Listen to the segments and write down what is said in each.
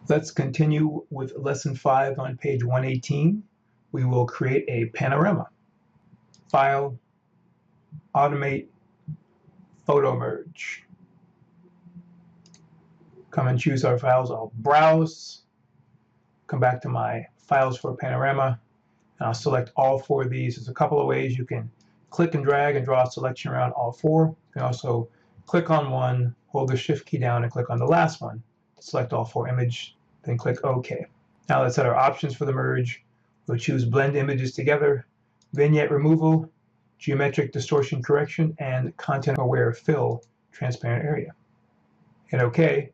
Let's continue with lesson 5 on page 118. We will create a panorama. File, Automate, Photo Merge. Come and choose our files. I'll browse, come back to my files for panorama, and I'll select all 4 of these. There's a couple of ways you can click and drag and draw a selection around all 4. You can also click on one, hold the shift key down, and click on the last one to select all 4 images, then click OK. Now let's set our options for the merge. We'll choose blend images together, vignette removal, geometric distortion correction, and content aware fill transparent area. Hit OK.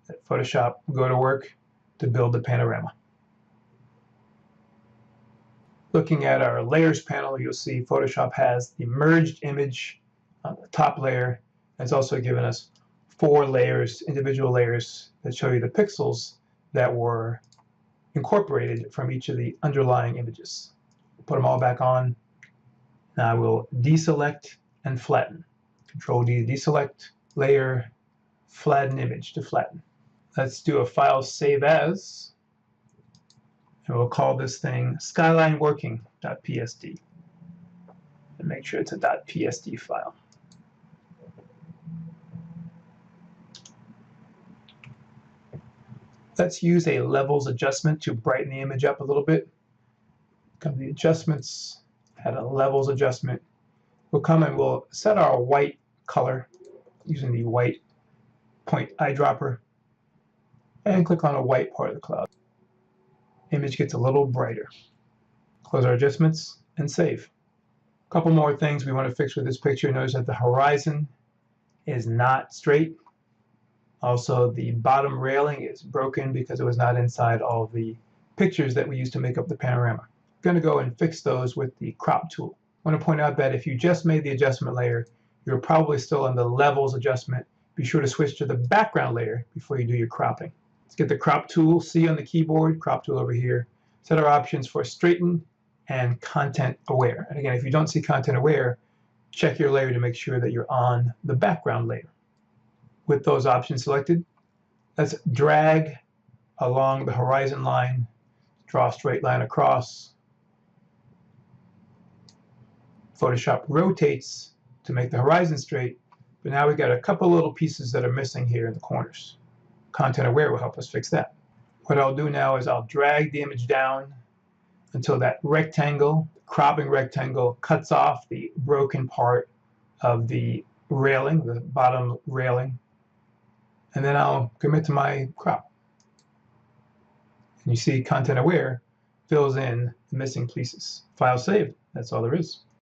Let Photoshop go to work to build the panorama. Looking at our layers panel, you'll see Photoshop has the merged image on the top layer. It's also given us 4 layers, individual layers that show you the pixels that were incorporated from each of the underlying images. Put them all back on. Now I will deselect and flatten. Control D to deselect, layer, flatten image to flatten. Let's do a file save as, and we'll call this thing skylineworking.psd. And make sure it's a .psd file. Let's use a levels adjustment to brighten the image up a little bit. Come to the adjustments, add a levels adjustment. We'll come and we'll set our white color using the white point eyedropper and click on a white part of the cloud. Image gets a little brighter. Close our adjustments and save. A couple more things we want to fix with this picture. Notice that the horizon is not straight. Also, the bottom railing is broken because it was not inside all of the pictures that we used to make up the panorama. I'm going to go and fix those with the crop tool. I want to point out that if you just made the adjustment layer, you're probably still on the levels adjustment. Be sure to switch to the background layer before you do your cropping. Let's get the crop tool, C on the keyboard, crop tool over here. Set our options for straighten and content aware. And again, if you don't see content aware, check your layer to make sure that you're on the background layer. With those options selected, let's drag along the horizon line, draw a straight line across. Photoshop rotates to make the horizon straight, but now we've got a couple little pieces that are missing here in the corners. Content aware will help us fix that. What I'll do now is I'll drag the image down until that rectangle, cropping rectangle, cuts off the broken part of the railing, the bottom railing. And then I'll commit to my crop. And you see content aware fills in the missing pieces. File saved. That's all there is.